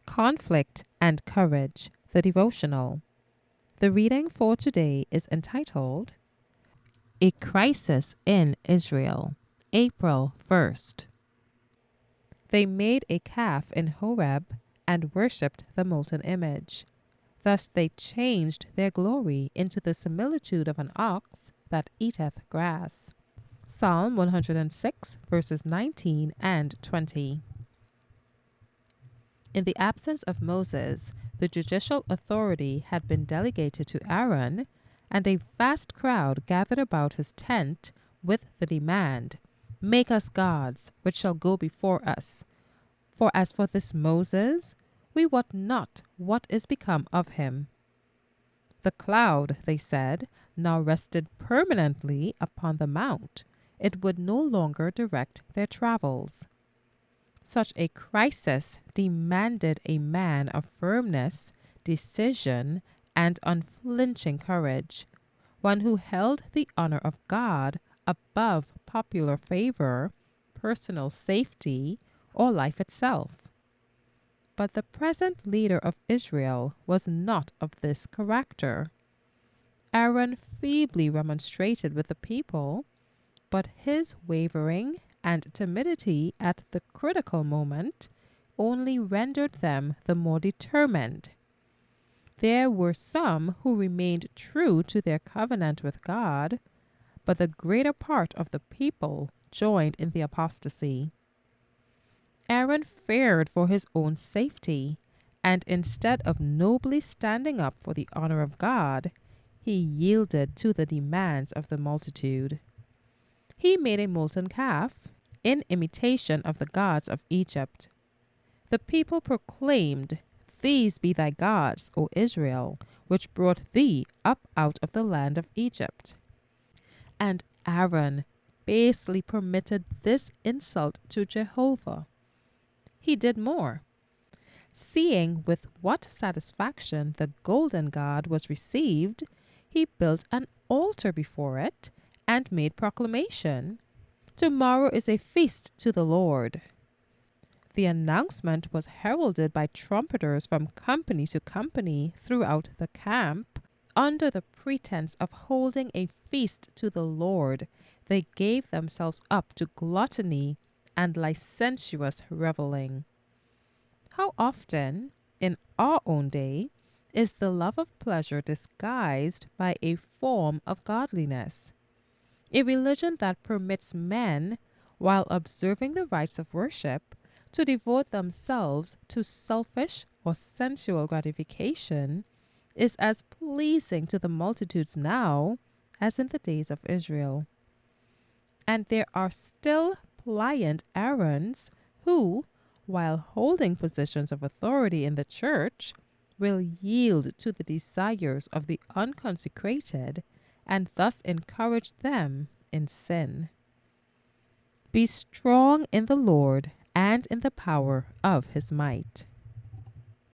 Conflict and Courage, the devotional. The reading for today is entitled A Crisis in Israel, April 1st. They made a calf in Horeb and worshipped the molten image. Thus they changed their glory into the similitude of an ox that eateth grass. Psalm 106, verses 19 and 20. In the absence of Moses, the judicial authority had been delegated to Aaron, and a vast crowd gathered about his tent with the demand, "Make us gods, which shall go before us. For as for this Moses, we wot not what is become of him." The cloud, they said, now rested permanently upon the mount. It would no longer direct their travels. Such a crisis demanded a man of firmness, decision, and unflinching courage, one who held the honor of God above popular favor, personal safety, or life itself. But the present leader of Israel was not of this character. Aaron feebly remonstrated with the people, but his wavering and timidity at the critical moment only rendered them the more determined. There were some who remained true to their covenant with God, but the greater part of the people joined in the apostasy. Aaron feared for his own safety, and instead of nobly standing up for the honor of God, he yielded to the demands of the multitude. He made a molten calf in imitation of the gods of Egypt. The people proclaimed, "These be thy gods, O Israel, which brought thee up out of the land of Egypt." And Aaron basely permitted this insult to Jehovah. He did more. Seeing with what satisfaction the golden god was received, he built an altar before it and made proclamation, "Tomorrow is a feast to the Lord." The announcement was heralded by trumpeters from company to company throughout the camp. Under the pretense of holding a feast to the Lord, they gave themselves up to gluttony and licentious reveling. How often, in our own day, is the love of pleasure disguised by a form of godliness? A religion that permits men, while observing the rites of worship, to devote themselves to selfish or sensual gratification is as pleasing to the multitudes now as in the days of Israel. And there are still pliant Aarons who, while holding positions of authority in the church, will yield to the desires of the unconsecrated and thus encourage them in sin. Be strong in the Lord and in the power of his might.